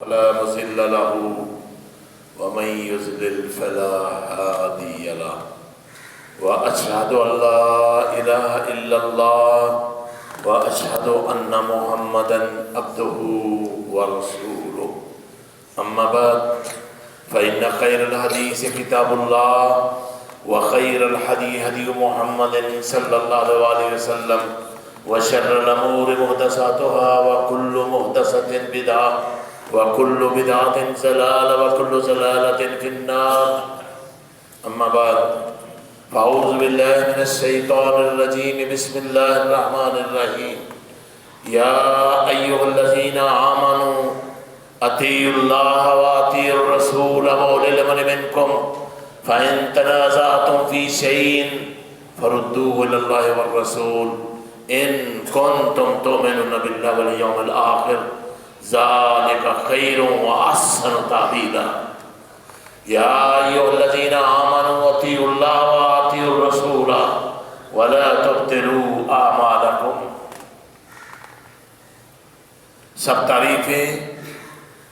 فلا مضل له ومن يضلل فلا هادي له وأشهد أن لا إله إلا الله وأشهد أن محمدا عبده ورسوله أما بعد فإن خير الحديث كتاب الله وخير الهدي هدي محمد صلى الله عليه وسلم وشر الأمور محدثاتها وكل محدثة بدعة وكل بدعة ضلالة وكل ضلالة في النار أما بعد فأعوذ بالله من الشيطان الرجيم بسم الله الرحمن الرحيم يا أيها الذين آمنوا أطيعوا الله وأطيعوا الرسول وأولي الأمر منكم فإن تنازعتم في شيء فردوه إلى الله والرسول إن كنتم تؤمنون بالله واليوم الآخر ذلك خير وأحسن تأويلا يا أيها الذين آمنوا أطيعوا الله وأطيعوا الرسول ولا تبطلوا أعمالكم. سب تعریفیں،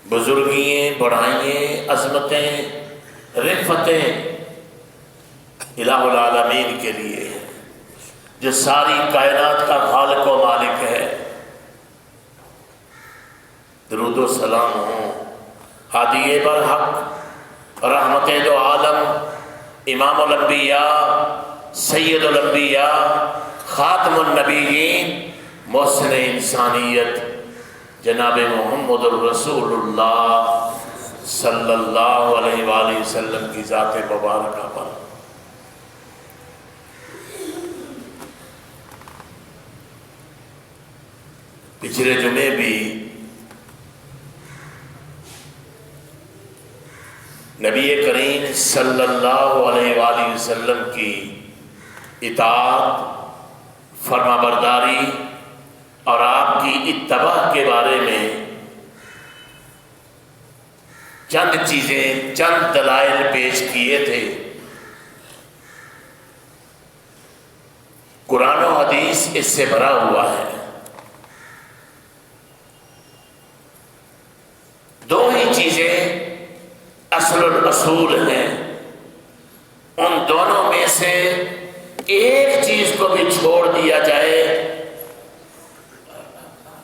بزرگییں، بڑھائییں، عظمتیں، رفتیں الہ العالمین کے لیے جو ساری کائنات کا خالق و مالک ہے. درود و سلام ہوں ہادی برحق رحمت دو عالم امام الانبیاء سید الانبیاء خاتم النبیین محسن انسانیت جناب محمد الرسول اللہ صلی اللہ علیہ وآلہ وسلم کی ذات مبارکہ پر. پچھلے جمعے بھی نبی کریم صلی اللہ علیہ وآلہ وسلم کی اطاعت، فرما برداری اور آپ کی اتباع کے بارے میں چند چیزیں، چند دلائل پیش کیے تھے. قرآن و حدیث اس سے بھرا ہوا ہے. دو ہی چیزیں اصل الاصول ہیں، ان دونوں میں سے ایک چیز کو بھی چھوڑ دیا جائے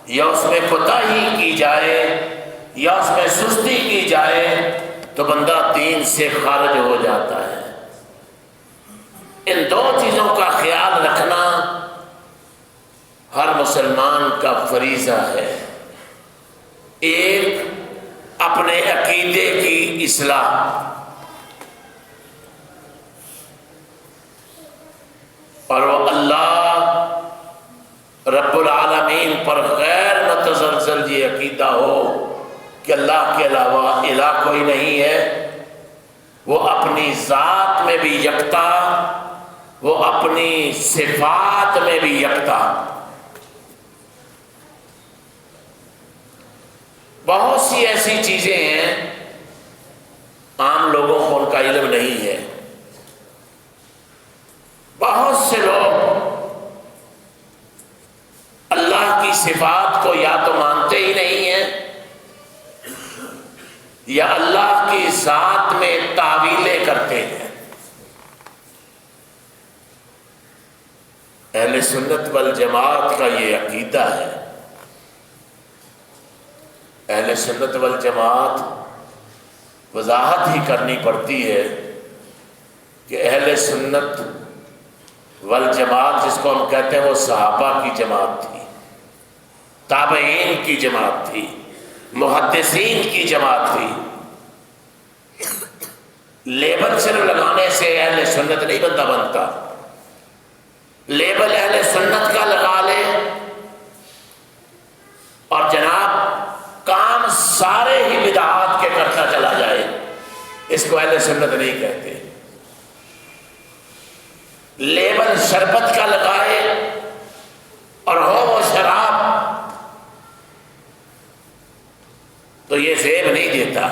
یا اس میں کوتاہی کی جائے یا اس میں سستی کی جائے تو بندہ دین سے خارج ہو جاتا ہے. ان دو چیزوں کا خیال رکھنا ہر مسلمان کا فریضہ ہے. ایک اپنے عقیدے کی اصلاح اور وہ اللہ رب العالمین پر غیر متزلزل یہ عقیدہ ہو کہ اللہ کے علاوہ الہ کوئی نہیں ہے. وہ اپنی ذات میں بھی یکتا، وہ اپنی صفات میں بھی یکتا. بہت سی ایسی چیزیں ہیں عام لوگوں کو ان کا علم نہیں ہے. بہت سے لوگ اللہ کی صفات کو یا تو مانتے ہی نہیں ہیں یا اللہ کی ذات میں تعویلیں کرتے ہیں. اہل سنت والجماعت کا یہ عقیدہ ہے. اہل سنت والجماعت وضاحت ہی کرنی پڑتی ہے کہ اہل سنت والجماعت جس کو ہم کہتے ہیں وہ صحابہ کی جماعت تھی، تابعین کی جماعت تھی، محدثین کی جماعت تھی. لیبل صرف لگانے سے اہل سنت نہیں بندہ بنتا. لیبل اہل سنت کا لگا لے اور جناب کام سارے ہی بدعات کے کرتا چلا جائے، اس کو اہل سنت نہیں کہتے. لیبل شربت کا لگائے اور ہو وہ شراب تو یہ زیب نہیں دیتا.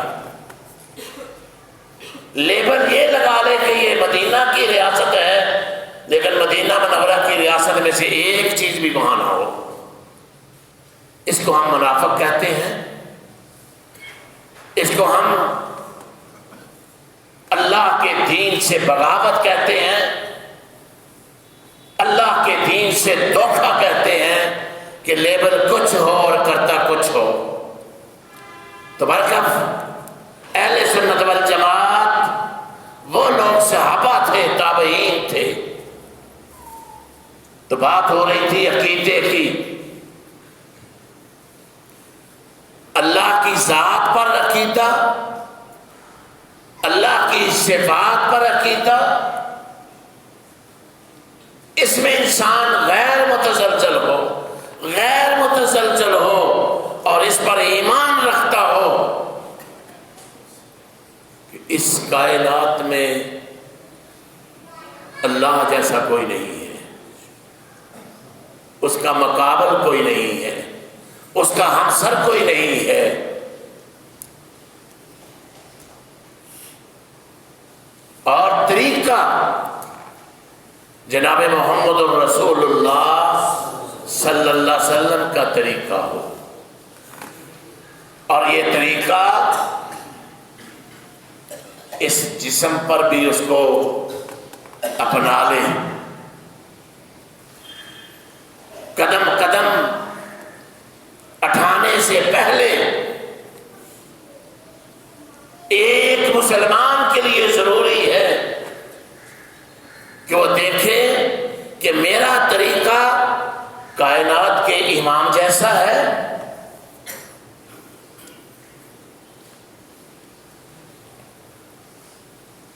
لیبل یہ لگا لے کہ یہ مدینہ کی ریاست ہے لیکن مدینہ منورہ کی ریاست میں سے ایک چیز بھی وہاں نہ ہو، اس کو ہم منافق کہتے ہیں. اس کو ہم اللہ کے دین سے بغاوت کہتے ہیں، اللہ کے دین سے دھوکہ کہتے ہیں کہ لیبل کچھ ہو اور کرتا کچھ ہو۔ تو برکت اہل سنت والجماعت وہ لوگ صحابہ تھے، تابعین تھے۔ تو بات ہو رہی تھی عقیدے کی، اللہ کی ذات پر عقیدہ، اللہ کی صفات پر عقیدہ، اس میں انسان غیر متزلزل ہو، غیر متزلزل ہو اور اس پر ایمان رکھتا ہو کہ اس کائنات میں اللہ جیسا کوئی نہیں ہے، اس کا مقابل کوئی نہیں ہے، اس کا ہمسر کوئی نہیں ہے۔ اور طریقہ جناب محمد الرسول اللہ صلی اللہ علیہ وسلم کا طریقہ ہو، اور یہ طریقہ اس جسم پر بھی اس کو اپنا لے، قدم قدم اٹھانے سے پہلے ایک مسلمان کے لیے ضروری ہے کہ وہ دیکھے کہ میرا طریقہ کائنات کے امام جیسا ہے،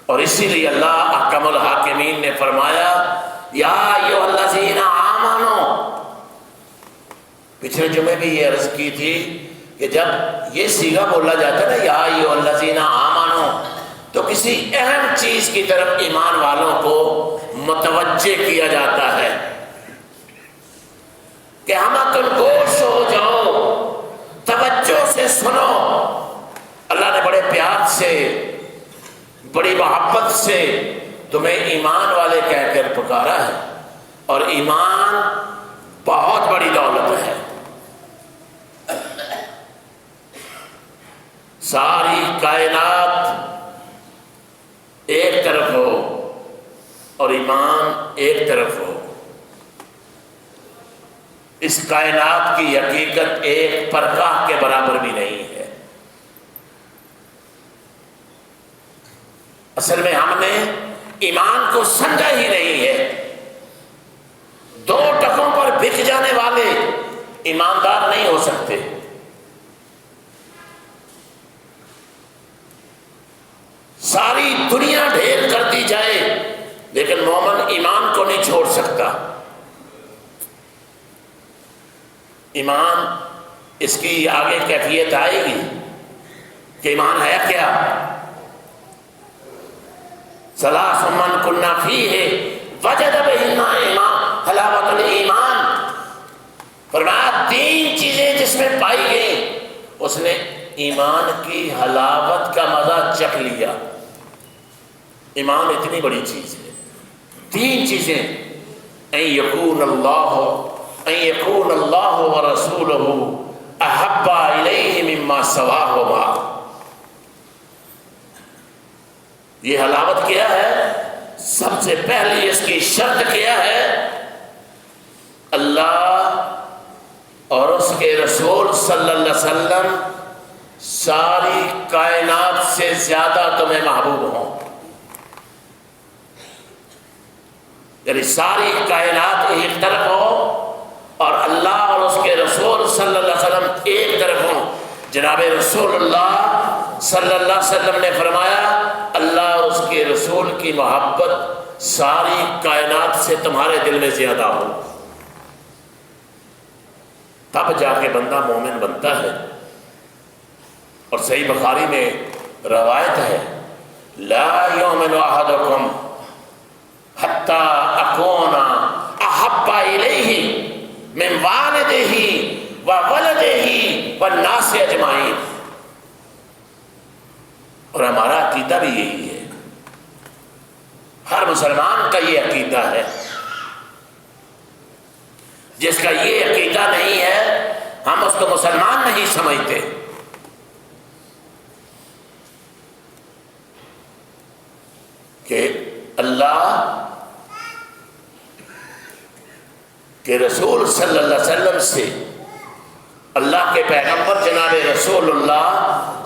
اور اسی لیے اللہ احکم الحاکمین نے فرمایا یا ایھا الذین آمنو۔ پچھلے جمعے بھی یہ عرض کی تھی کہ جب یہ صیغہ بولا جاتا ہے نا یا ایھا الذین آمنو، تو کسی اہم چیز کی طرف ایمان والوں کو متوجہ کیا جاتا ہے کہ ہم تم گوش ہو جاؤ، توجہ سے سنو۔ اللہ نے بڑے پیار سے، بڑی محبت سے تمہیں ایمان والے کہہ کر پکارا ہے، اور ایمان بہت بڑی دولت ہے۔ ساری کائنات ایک طرف ہو اور ایمان ایک طرف ہو، اس کائنات کی حقیقت ایک پرکاہ کے برابر بھی نہیں ہے۔ اصل میں ہم نے ایمان کو سمجھا ہی نہیں ہے۔ دو ٹکوں پر بک جانے والے ایماندار نہیں ہو سکتے۔ ساری دنیا ڈھیر کر دی جائے لیکن مومن ایمان کو نہیں چھوڑ سکتا۔ ایمان، اس کی آگے کیفیت آئے گی کہ ایمان ہے کیا۔ ثلاث من کن فیہ وجد بہن حلاوۃ الایمان۔ فرمایا تین چیزیں جس میں پائی گئیں اس نے ایمان کی حلاوت کا مزہ چکھ لیا۔ ایمان اتنی بڑی چیز ہے۔ تین چیزیں، ان یکون اللہ ورسولہ احب الیہ مما سواہما۔ یہ حلاوت کیا ہے؟ سب سے پہلے اس کی شرط کیا ہے؟ اللہ اور اس کے رسول صلی اللہ علیہ وسلم ساری کائنات سے زیادہ تمہیں محبوب ہوں۔ یعنی ساری کائنات ایک طرف ہو اور اللہ اور اس کے رسول صلی اللہ علیہ وسلم ایک طرف ہوں۔ جناب رسول اللہ صلی اللہ علیہ وسلم نے فرمایا اللہ اور اس کے رسول کی محبت ساری کائنات سے تمہارے دل میں زیادہ ہو، تب جا کے بندہ مومن بنتا ہے۔ اور صحیح بخاری میں روایت ہے لا یؤمن احدکم حتی اکون احب الیہ من والدہ وولدہ والناس اجمعین۔ اور ہمارا عقیدہ بھی یہی ہے، ہر مسلمان کا یہ عقیدہ ہے۔ جس کا یہ عقیدہ نہیں ہے ہم اس کو مسلمان نہیں سمجھتے۔ کہ اللہ کے رسول صلی اللہ علیہ وسلم سے، اللہ کے پیغمبر جناب رسول اللہ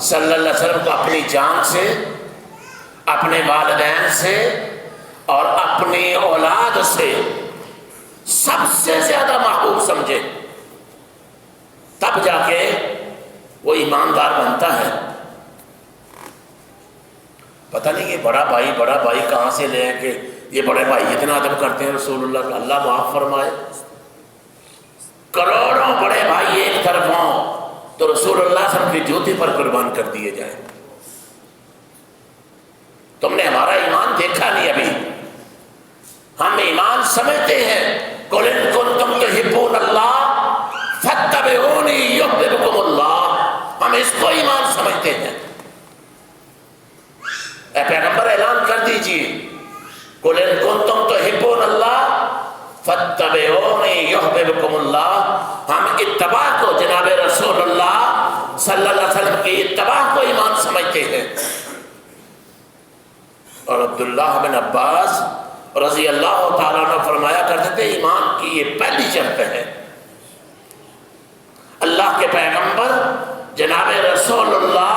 صلی اللہ علیہ وسلم کو اپنی جان سے، اپنے والدین سے اور اپنی اولاد سے سب سے زیادہ محبوب سمجھے، تب جا کے وہ ایماندار بنتا ہے۔ پتہ نہیں یہ بڑا بھائی کہاں سے لے ہیں کہ یہ بڑے بھائی اتنا ادب کرتے ہیں رسول اللہ کا، اللہ معاف فرمائے۔ کروڑوں بڑے بھائی ایک طرف ہوں تو رسول اللہ صلی اللہ علیہ وسلم کی جوتی پر قربان کر دیے جائیں۔ تم نے ہمارا ایمان دیکھا نہیں ابھی، ہم ایمان سمجھتے ہیں۔ قُلْ إِن كُنتُمْ تُحِبُّونَ اللَّهَ فَاتَّبِعُونِي يُحْبِبْكُمُ اللَّهُ، ہم اس کو ایمان سمجھتے ہیں۔ اے پیغمبر اعلان کر دیجئے، قُلْ إِن كُنتُمْ تُحِبُّونَ اللَّهَ فَاتَّبِعُونِي يُحْبِبْكُمُ اللَّهُ، ہم اتباع کو جناب رسول اللہ صلی اللہ علیہ وسلم کی اتباع کو ایمان سمجھتے ہیں۔ اور عبداللہ بن عباس رضی اللہ تعالیٰ عنہ فرمایا کرتے تھے ایمان کی یہ پہلی شرط ہے، اللہ کے پیغمبر جناب رسول اللہ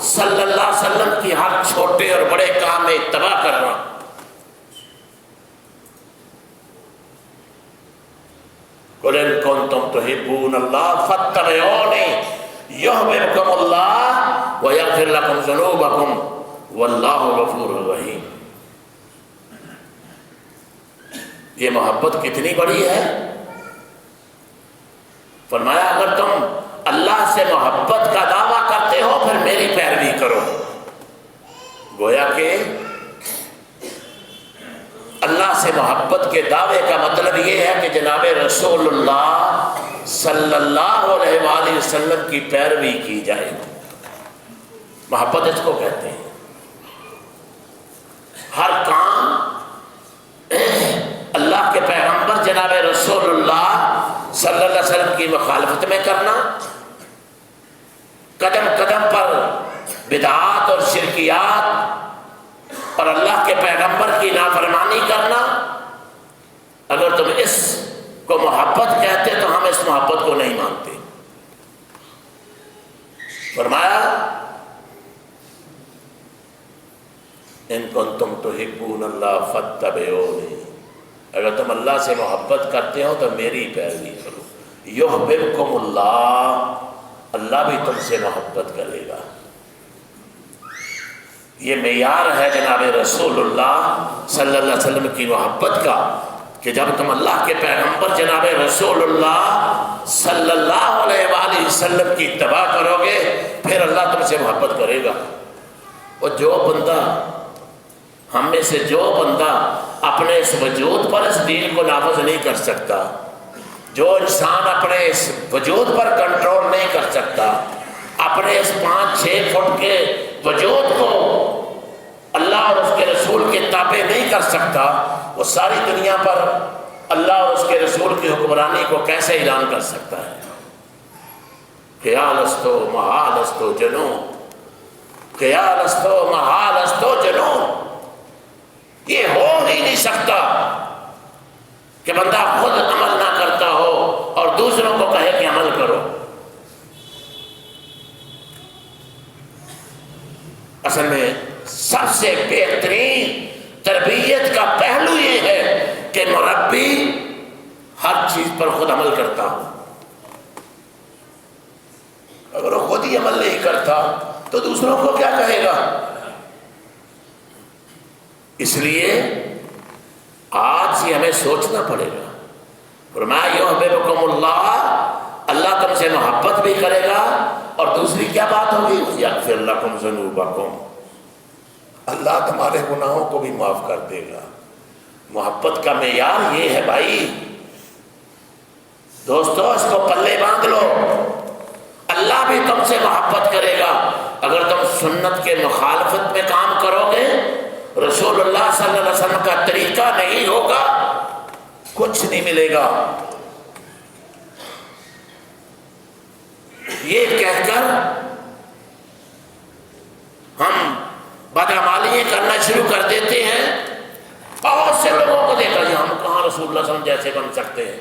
صلی اللہ علیہ وسلم کی ہر چھوٹے اور بڑے کام میں اتباع کرنا۔ قُلْ إِن كُنتُمْ تُحِبُّونَ اللَّهَ فَاتَّبِعُونِي يُحْبِبْكُمُ اللَّهُ وَيَغْفِرْ لَكُمْ ذُنُوبَكُمْ وَاللَّهُ غَفُورٌ رَحِيمٌ۔ یہ محبت کتنی بڑی ہے؟ فرمایا اگر تم اللہ سے محبت کا دعویٰ کرتے ہو پھر میری پیروی کرو۔ گویا کہ اللہ سے محبت کے دعوے کا مطلب یہ ہے کہ جناب رسول اللہ صلی اللہ علیہ وآلہ وسلم کی پیروی کی جائے، محبت اس کو کہتے ہیں۔ ہر کام اللہ کے پیغمبر جناب رسول اللہ صلی اللہ علیہ وسلم کی مخالفت میں کرنا، قدم قدم پر بدعات اور شرکیات اور اللہ کے پیغمبر کی نافرمانی کرنا، اگر تم اس کو محبت کہتے تو ہم اس محبت کو نہیں مانتے۔ فرمایا ان کنتم تحبون اللہ فاتبعونی، اگر تم اللہ سے محبت کرتے ہو تو میری پیروی کرو۔ یحببکم اللہ، اللہ بھی تم سے محبت کرے گا۔ یہ معیار ہے جناب رسول اللہ صلی اللہ علیہ وسلم کی محبت کا کہ جب تم اللہ کے پیغمبر جناب رسول اللہ صلی اللہ علیہ وآلہ وسلم کی اتباع کرو گے پھر اللہ تم سے محبت کرے گا۔ اور جو بندہ ہم میں سے جو بندہ اپنے اس وجود پر اس دین کو نافذ نہیں کر سکتا، جو انسان اپنے اس وجود پر کنٹرول نہیں کر سکتا، اپنے اس 5-6 فٹ کے وجود کو اللہ اور اس کے رسول کے تابع نہیں کر سکتا، وہ ساری دنیا پر اللہ اور اس کے رسول کی حکمرانی کو کیسے اعلان کر سکتا ہے؟ خیال استو محال استو جنون، خیال استو محال استو جنون، یہ ہو ہی نہیں سکتا کہ بندہ خود عمل نہ کرتا ہو اور دوسروں کو کہے کہ عمل کرو۔ اصل میں سب سے بہترین تربیت کا پہلو یہ ہے کہ مربی ہر چیز پر خود عمل کرتا ہو۔ اگر وہ خود ہی عمل نہیں کرتا تو دوسروں کو کیا کہے گا؟ اس لیے آج ہی ہمیں سوچنا پڑے گا۔ فرمایا یحببکم اللہ، اللہ تم سے محبت بھی کرے گا اور دوسری کیا بات ہوگی؟ یغفر لکم ذنوبکم، اللہ تمہارے گناہوں کو بھی معاف کر دے گا۔ محبت کا معیار یہ ہے بھائی، دوستو اس کو پلے باندھ لو، اللہ بھی تم سے محبت کرے گا۔ اگر تم سنت کے مخالفت میں کام کرو گے، رسول اللہ صلی اللہ علیہ وسلم کا طریقہ نہیں ہوگا، کچھ نہیں ملے گا۔ یہ کہہ کر ہم بدعمالیاں باتیں کرنا شروع کر دیتے ہیں، بہت سے لوگوں کو دیکھا جی ہم کہاں رسول اللہ صلی اللہ علیہ وسلم جیسے بن سکتے ہیں،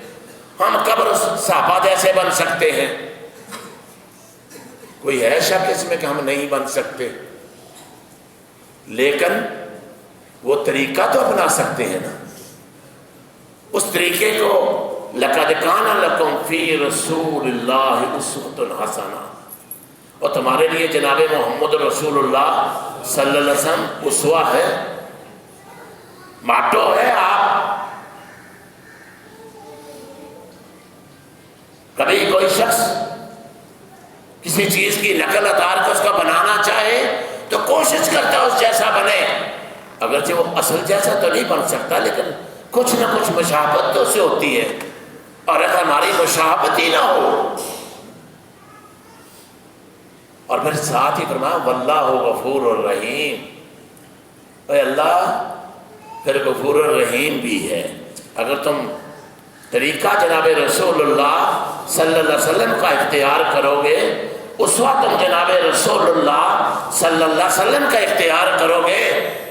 ہم قبر صحابہ جیسے بن سکتے ہیں. کوئی ہے شک اس میں کہ ہم نہیں بن سکتے، لیکن وہ طریقہ تو اپنا سکتے ہیں نا. اس طریقے کو لَقَدْ كَانَ لَكُمْ فِي رَسُولِ اللَّهِ أُسْوَةٌ حَسَنَةٌ، اور تمہارے لیے جناب محمد رسول اللہ صلی اللہ علیہ وسلم اسوہ ہے، ماٹو ہے. آپ کبھی کوئی شخص کسی چیز کی نقل اتار کے اس کا بنانا چاہے تو کوشش کرتا ہے اس جیسا بنے، اگرچہ وہ اصل جیسا تو نہیں بن سکتا، لیکن کچھ نہ کچھ مشابہت تو اسے ہوتی ہے. اور اگر ہماری مشابہت ہی نہ ہو، اور پھر ساتھ ہی فرمایا واللہ غفور الرحیم، اے اللہ پھر غفور الرحیم بھی ہے. اگر تم طریقہ جناب رسول اللہ صلی اللہ علیہ وسلم کا اختیار کرو گے، اس وقت تم جناب رسول اللہ صلی اللہ علیہ وسلم کا اختیار کرو گے،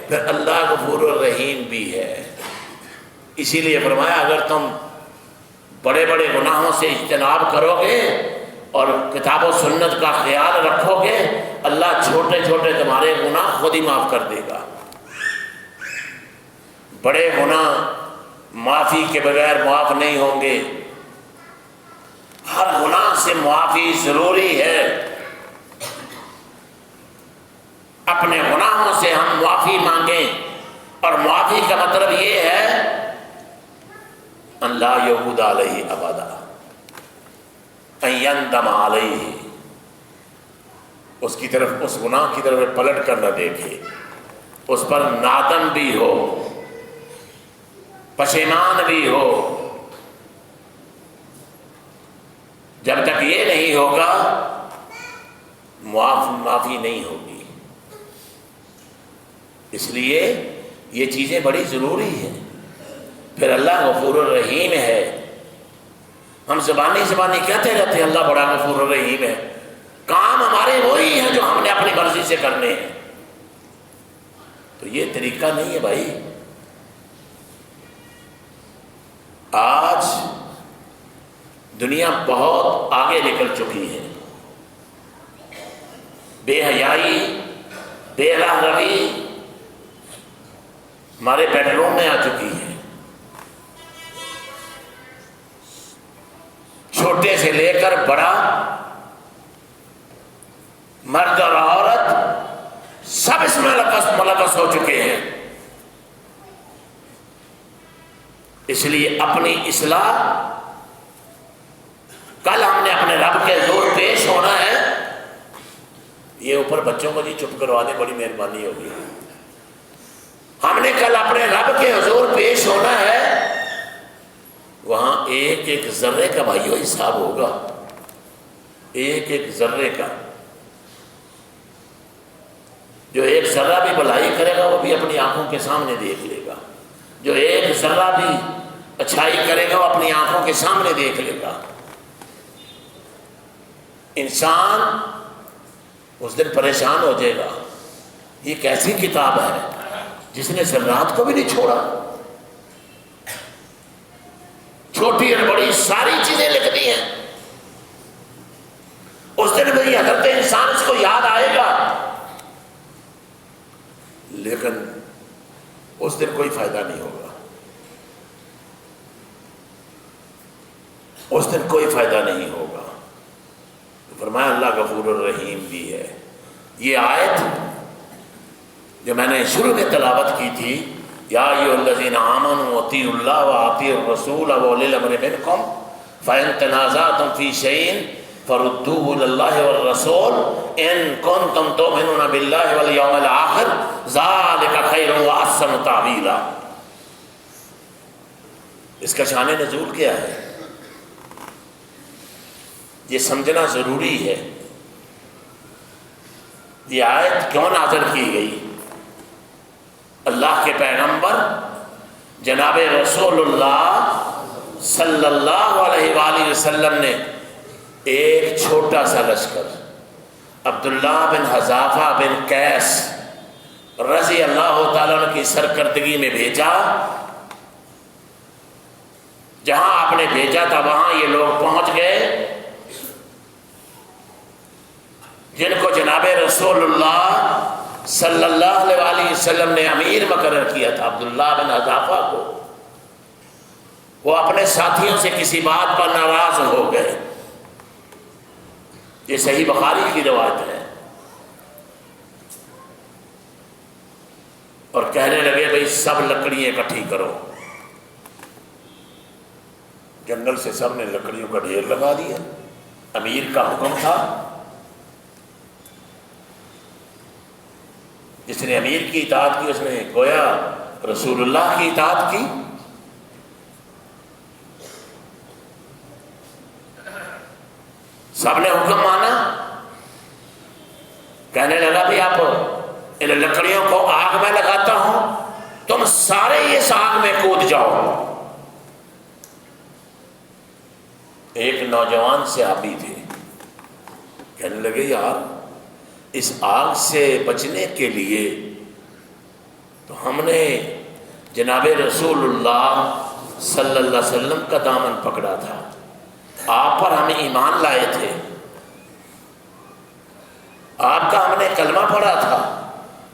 پھر اللہ غفور الرحیم بھی ہے. اسی لیے فرمایا اگر تم بڑے بڑے گناہوں سے اجتناب کرو گے اور کتاب و سنت کا خیال رکھو گے، اللہ چھوٹے چھوٹے تمہارے گناہ خود ہی معاف کر دے گا. بڑے گناہ معافی کے بغیر معاف نہیں ہوں گے، ہر گناہ سے معافی ضروری ہے. اپنے گناہوں سے ہم معافی مانگیں، اور معافی کا مطلب یہ ہے ان لا یعود علیہ ابدا، ان یندم علیہ، اس کی طرف، اس گناہ کی طرف پلٹ کر نہ دیکھے، اس پر نادم بھی ہو، پشیمان بھی ہو. جب تک یہ نہیں ہوگا معافی نہیں ہوگی. اس لیے یہ چیزیں بڑی ضروری ہیں. پھر اللہ غفور الرحیم ہے. ہم زبانی کہتے رہتے ہیں اللہ بڑا غفور الرحیم ہے، کام ہمارے وہی ہیں جو ہم نے اپنی مرضی سے کرنے ہیں. تو یہ طریقہ نہیں ہے بھائی. آج دنیا بہت آگے نکل چکی ہے. بے حیائی، بے راہ روی ہمارے بیڈ روم میں آ چکی ہے. چھوٹے سے لے کر بڑا، مرد اور عورت سب اس میں ملوث ہو چکے ہیں. اس لیے اپنی اصلاح، کل ہم نے اپنے رب کے حضور پیش ہونا ہے. یہ اوپر بچوں کو جی چپ کروا دیں، بڑی مہربانی ہوگی. ہم نے کل اپنے رب کے حضور پیش ہونا ہے. وہاں ایک ایک ذرے کا بھائیو حساب ہوگا، ایک ایک ذرے کا. جو ایک ذرہ بھی بھلائی کرے گا وہ بھی اپنی آنکھوں کے سامنے دیکھ لے گا، جو ایک ذرہ بھی اچھائی کرے گا وہ اپنی آنکھوں کے سامنے دیکھ لے گا. انسان اس دن پریشان ہو جائے گا، یہ کیسی کتاب ہے جس نے ذرات کو بھی نہیں چھوڑا، چھوٹی اور بڑی ساری چیزیں لکھ دی ہیں. اس دن بھی حضرت انسان اس کو یاد آئے گا، لیکن اس دن کوئی فائدہ نہیں ہوگا. اس دن کوئی فائدہ نہیں ہوگا. فرمایا اللہ غفور الرحیم بھی ہے. یہ آیت جو میں نے شروع میں تلاوت کی تھی، یا ایھا الذین آمنوا اطیعوا اللہ واطیعوا الرسول واولی الامر منکم فإن تنازعتم فی شیء فردوه الی اللہ والرسول ان کنتم تؤمنون باللہ والیوم الآخر ذلک خیر واحسن تأویلا. اس کا شان نزول کیا ہے یہ سمجھنا ضروری ہے. یہ آیت کیوں نازل کی گئی؟ اللہ کے پیغمبر جناب رسول اللہ صلی اللہ علیہ وآلہ وسلم نے ایک چھوٹا سا لشکر عبداللہ بن حذافہ بن قیس رضی اللہ تعالیٰ عنہ کی سرکردگی میں بھیجا. جہاں آپ نے بھیجا تھا وہاں یہ لوگ پہنچ گئے جن کو جناب رسول اللہ صلی اللہ علیہ وسلم نے امیر مقرر کیا تھا، عبداللہ بن حذافہ کو. وہ اپنے ساتھیوں سے کسی بات پر ناراض ہو گئے. یہ صحیح بخاری کی روایت ہے. اور کہنے لگے بھئی سب لکڑیاں اکٹھی کرو. جنگل سے سب نے لکڑیوں کا ڈھیر لگا دیا. امیر کا حکم تھا، جس نے امیر کی اطاعت کی اس نے گویا رسول اللہ کی اطاعت کی. سب نے حکم مانا. کہنے لگا بھی آپ ان لکڑیوں کو آگ میں لگاتا ہوں، تم سارے اس آگ میں کود جاؤ. ایک نوجوان صحابی تھے، کہنے لگے یار اس آگ سے بچنے کے لیے تو ہم نے جناب رسول اللہ صلی اللہ علیہ وسلم کا دامن پکڑا تھا، آپ پر ہم ایمان لائے تھے، آپ کا ہم نے کلمہ پڑھا تھا،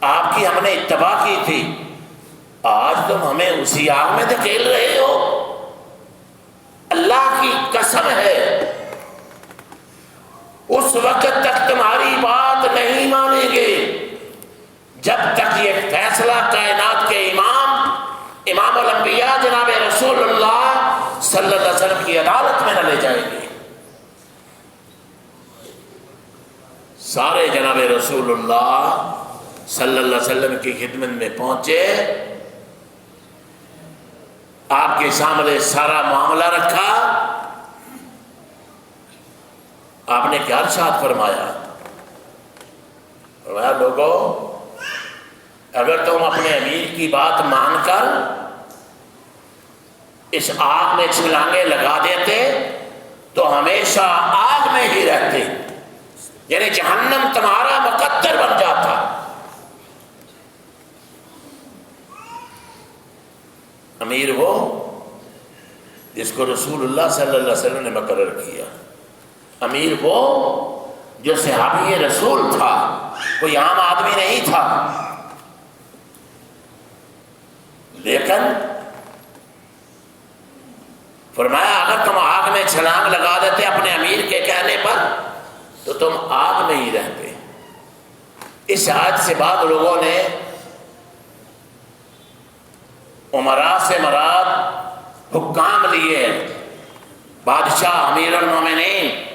آپ کی ہم نے اتباع کی تھی. آج تم ہمیں اسی آگ میں دھکیل رہے ہو. اللہ کی قسم ہے اس وقت تک تمہاری بات نہیں مانیں گے جب تک یہ فیصلہ کائنات کے امام الانبیاء جناب رسول اللہ صلی اللہ علیہ وسلم کی عدالت میں نہ لے جائیں گے. سارے جناب رسول اللہ صلی اللہ علیہ وسلم کی خدمت میں پہنچے. آپ کے سامنے سارا معاملہ رکھا. آپ نے کیا ارشاد فرمایا؟ فرمایا لوگوں اگر تم اپنے امیر کی بات مان کر اس آگ میں چھلانگیں لگا دیتے تو ہمیشہ آگ میں ہی رہتے، یعنی جہنم تمہارا مقدر بن جاتا. امیر وہ جس کو رسول اللہ صلی اللہ علیہ وسلم نے مقرر کیا. امیر وہ جو صحابی رسول تھا، کوئی عام آدمی نہیں تھا. لیکن فرمایا اگر تم آگ میں چھلانگ لگا دیتے اپنے امیر کے کہنے پر تو تم آگ میں ہی رہتے. اس آیت سے بعد لوگوں نے عمراء سے مراد حکام لیے، بادشاہ، امیر المومنین.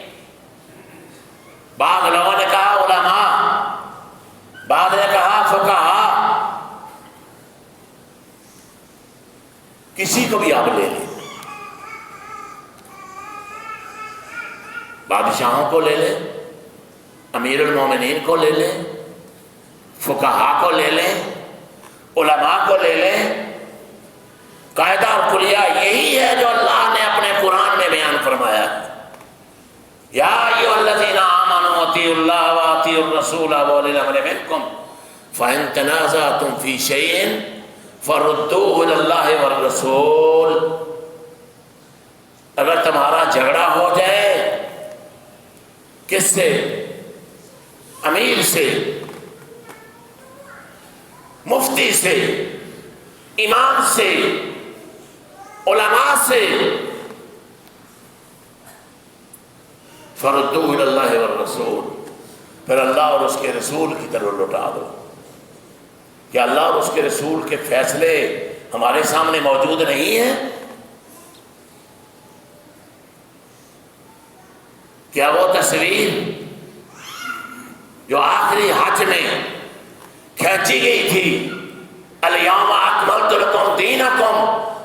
بعض لوگوں نے کہا علماء، بعض نے کہا فقہاء. کسی کو بھی آپ لے لیں، بادشاہوں کو لے لیں، امیر المومنین کو لے لیں، فقہاء کو لے لیں، علماء کو لے لیں. قاعدہ اور کلیہ یہی ہے جو اللہ نے اپنے قرآن میں بیان فرمایا. یا ایھا الذین آمنوا اطیعوا اللہ واطیعوا الرسول واولی الامر منکم فإن تنازعتم فی شیء فردوہ الی اللہ والرسول. اگر تمہارا جھگڑا ہو جائے کس سے؟ امیر سے، مفتی سے، امام سے، علماء سے، فردوہ الی اللہ والرسول، پھر اللہ اور اس کے رسول کی طرف لوٹا دو. کیا اللہ اور اس کے رسول کے فیصلے ہمارے سامنے موجود نہیں ہیں؟ کیا وہ تصویر جو آخری حج میں کھینچی گئی تھی، الیوم اکملت لکم دینکم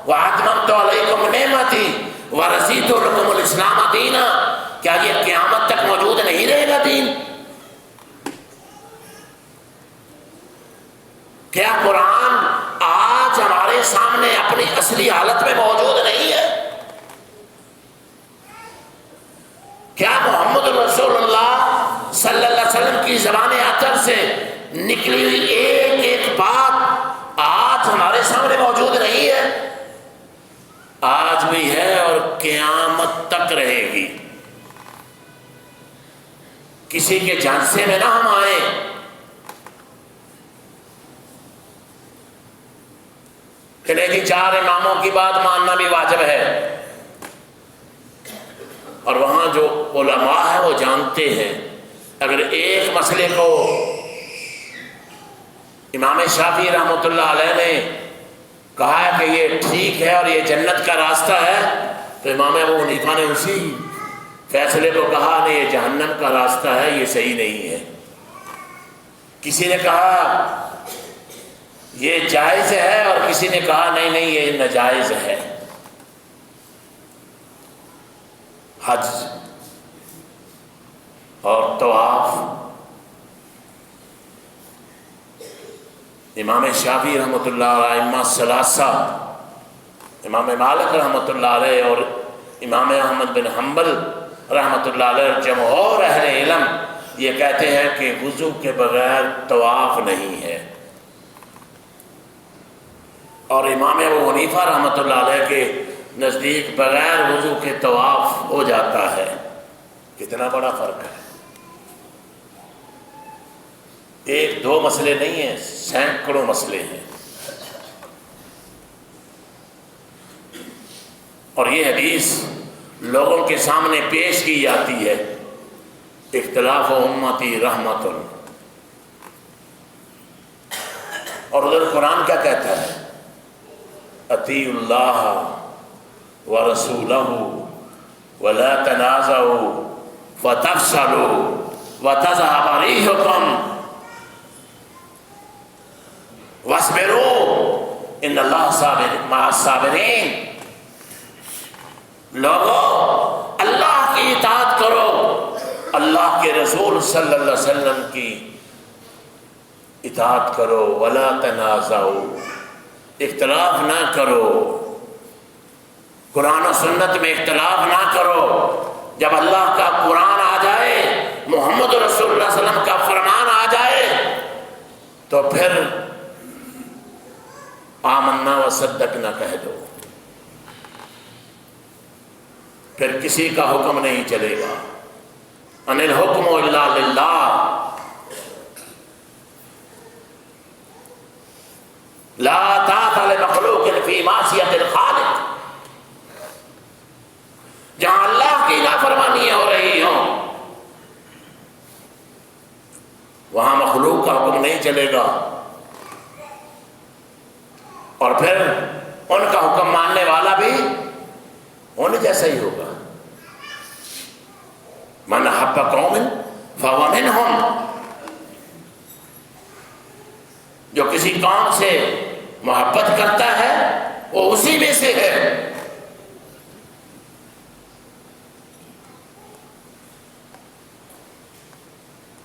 واتممت علیکم نعمتی ورضیت لکم الاسلام دینا، کیا یہ قیامت تک موجود نہیں رہے گا دین؟ کیا قرآن آج ہمارے سامنے اپنی اصلی حالت میں موجود نہیں ہے؟ کیا محمد رسول اللہ صلی اللہ علیہ وسلم کی زبان اطہر سے نکلی ہوئی ایک ایک بات آج ہمارے سامنے موجود نہیں ہے، آج بھی ہے اور قیامت تک رہے گی۔ کسی کے جھانسے میں نہ ہم آئیں۔ کہ نہیں جی 4 اماموں کی بات ماننا بھی واجب ہے، اور وہاں جو علماء ہیں وہ جانتے ہیں اگر ایک مسئلے کو امام شافعی رحمۃ اللہ علیہ نے کہا ہے کہ یہ ٹھیک ہے اور یہ جنت کا راستہ ہے، تو امام ابو حنیفہ نے اسی فیصلے کو کہا نہیں یہ جہنم کا راستہ ہے، یہ صحیح نہیں ہے۔ کسی نے کہا یہ جائز ہے اور کسی نے کہا نہیں نہیں یہ ناجائز ہے۔ حج اور طواف، امام شافعی رحمۃ اللہ علیہ، ائمہ ثلاثہ، امام مالک رحمۃ اللہ علیہ اور امام احمد بن حنبل رحمۃ اللہ علیہ اور جمہور اہل علم یہ کہتے ہیں کہ وضو کے بغیر طواف نہیں ہے، اور امام ابو حنیفہ رحمۃ اللہ علیہ کے نزدیک بغیر وضو کے طواف ہو جاتا ہے۔ کتنا بڑا فرق ہے! 1-2 مسئلے نہیں ہیں، سینکڑوں مسئلے ہیں۔ اور یہ حدیث لوگوں کے سامنے پیش کی جاتی ہے، اختلاف امتی رحمت۔ اور ادھر قرآن کیا کہتا ہے؟ اطیعوا اللہ ورسولہ ولا تنازعوا فتفشلوا وتذهب ريحكم واصبروا ان اللہ مع الصابرین۔ لوگو اللہ کی اطاعت کرو، اللہ کے رسول صلی اللہ علیہ وسلم کی اطاعت کرو، ولا تنازعوا، اختلاف نہ کرو، قرآن و سنت میں اختلاف نہ کرو۔ جب اللہ کا قرآن آ جائے، محمد رسول اللہ صلی اللہ علیہ وسلم کا فرمان آ جائے تو پھر آمنا و صدقنا کہہ دو، پھر کسی کا حکم نہیں چلے گا۔ ان الحکم الا للہ، لا طاعۃ لمخلوق فی معصیۃ الخالق۔ جہاں اللہ کی نافرمانی ہو رہی ہو وہاں مخلوق کا حکم نہیں چلے گا، اور پھر ان کا حکم ماننے والا بھی ان جیسا ہی ہوگا۔ من احب قوما فهو منهم، جو کسی قوم سے محبت کرتا ہے وہ اسی میں سے ہے۔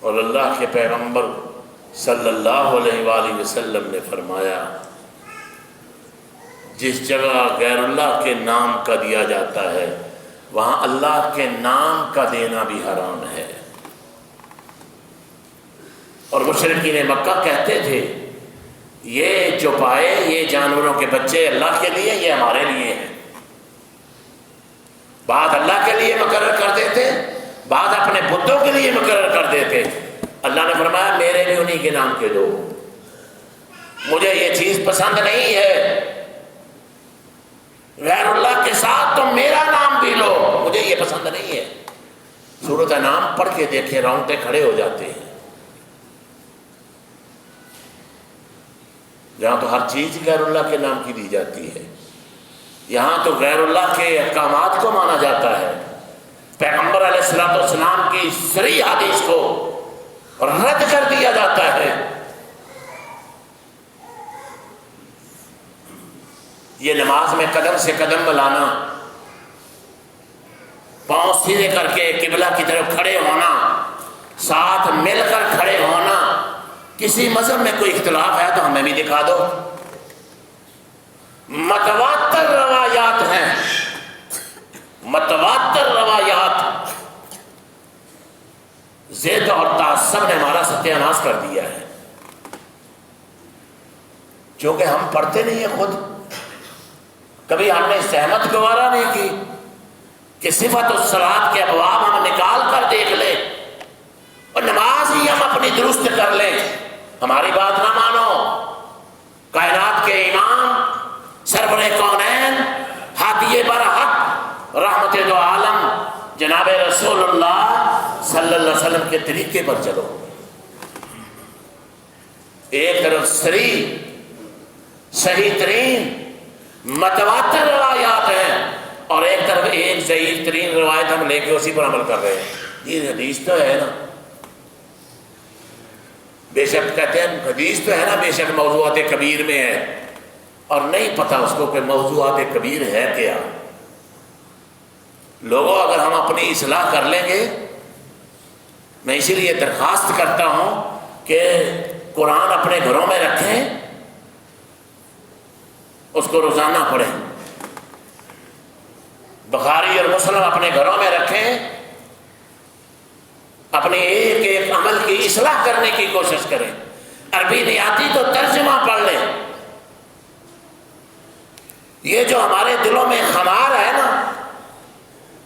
اور اللہ کے پیغمبر صلی اللہ علیہ وآلہ وسلم نے فرمایا جس جگہ غیر اللہ کے نام کا دیا جاتا ہے وہاں اللہ کے نام کا دینا بھی حرام ہے۔ اور مشرکین مکہ کہتے تھے یہ جو پائے یہ جانوروں کے بچے اللہ کے لیے، یہ ہمارے لیے ہیں۔ بعد اللہ کے لیے مقرر کر دیتے، بعد اپنے بتوں کے لیے مقرر کر دیتے۔ اللہ نے فرمایا میرے بھی انہی کے نام کے دو، مجھے یہ چیز پسند نہیں ہے۔ غیر اللہ کے ساتھ تم میرا نام بھی لو، مجھے یہ پسند نہیں ہے۔ سورۃ انعام پڑھ کے دیکھیں، رونگٹے کھڑے ہو جاتے ہیں۔ جہاں تو ہر چیز غیر اللہ کے نام کی دی جاتی ہے، یہاں تو غیر اللہ کے احکامات کو مانا جاتا ہے، پیغمبر علیہ الصلوۃ والسلام کی صریح حدیث کو رد کر دیا جاتا ہے۔ یہ نماز میں قدم سے قدم ملانا، پاؤں سیدھے کر کے قبلہ کی طرف کھڑے ہونا، ساتھ مل کر کھڑے ہونا، کسی مذہب میں کوئی اختلاف ہے تو ہمیں بھی دکھا دو۔ متواتر روایات ہیں، متواتر روایات۔ ضد اور تعصب نے ہمارا ستیہ ناش کر دیا ہے۔ چونکہ ہم پڑھتے نہیں ہیں خود، کبھی ہم نے سہمت گوارا نہیں کی کہ صفت الصلاۃ کے ابواب ہم نکال کر دیکھ لیں اور نماز ہی ہم اپنی درست کر لیں۔ ہماری بات نہ مانو، کائنات کے امام سرور کونین ہادی برحق رحمت دو عالم جناب رسول اللہ صلی اللہ علیہ وسلم کے طریقے پر چلو۔ ایک طرف صحیح ترین متواتر روایات ہیں اور ایک طرف ایک ضعیف ترین روایت ہم لے کے اسی پر عمل کر رہے ہیں۔ یہ حدیث تو ہے نا، بے شک کہتے ہیں حدیث تو ہے نا، بے شک موضوعات کبیر میں ہے، اور نہیں پتہ اس کو کہ موضوعات کبیر ہے کیا۔ لوگوں اگر ہم اپنی اصلاح کر لیں گے، میں اسی لیے درخواست کرتا ہوں کہ قرآن اپنے گھروں میں رکھیں، اس کو روزانہ پڑھیں، بخاری اور مسلم اپنے گھروں میں رکھیں، اپنے ایک ایک عمل کی اصلاح کرنے کی کوشش کریں۔ عربی نہیں آتی تو ترجمہ پڑھ لیں۔ یہ جو ہمارے دلوں میں خمار ہے نا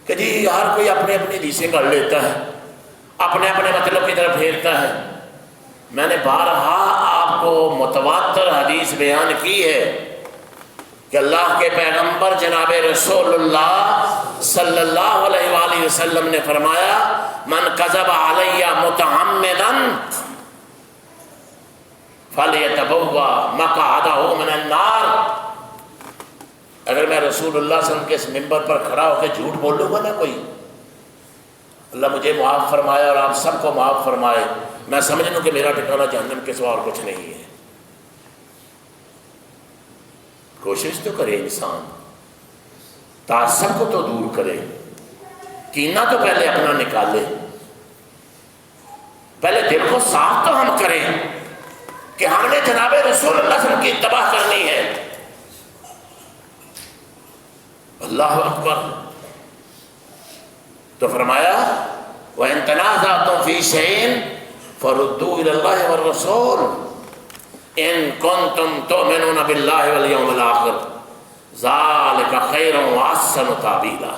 کہ جی ہر کوئی اپنے اپنی حدیثیں کر لیتا ہے، اپنے اپنے مطلب کی طرف پھیرتا ہے، میں نے بارہا آپ کو متواتر حدیث بیان کی ہے کہ اللہ کے پیغمبر جناب رسول اللہ صلی اللہ علیہ وآلہ وسلم نے فرمایا من کذب علی متعمدا فلیتبوأ مقعدہ من النار۔ اگر میں رسول اللہ صلی اللہ علیہ وسلم کے اس منبر پر کھڑا ہو کے جھوٹ بولوں گا نا کوئی، اللہ مجھے معاف فرمائے اور آپ سب کو معاف فرمائے، میں سمجھ لوں کہ میرا ٹھکانہ جہنم کے سوا اور کچھ نہیں ہے۔ کوشش تو کرے انسان، تعصب کو تو دور کرے، کینہ تو پہلے اپنا نکالے، پہلے دل کو صاف تو ہم کریں کہ ہم نے جناب رسول اللہ صلی اللہ علیہ وسلم کی اتباع کرنی ہے۔ اللہ اکبر۔ تو فرمایا وَإِن تَنَازَعْتُمْ فِي شَيْءٍ فَرُدُّوهُ إِلَى اللَّهِ وَالرَّسُولِ إِن كُنتُمْ تُؤْمِنُونَ بِاللَّهِ وَالْيَوْمِ الْآخِرِ ذَلِكَ خَيْرٌ وَأَحْسَنُ تَأْوِيلًا۔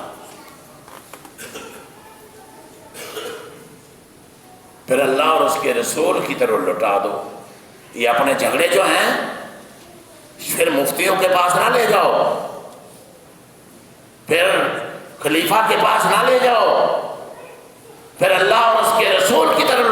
پھر اللہ اور اس کے رسول کی طرف لوٹا دو۔ یہ اپنے جھگڑے جو ہیں پھر مفتیوں کے پاس نہ لے جاؤ، پھر خلیفہ کے پاس نہ لے جاؤ، پھر اللہ اور اس کے رسول کی طرف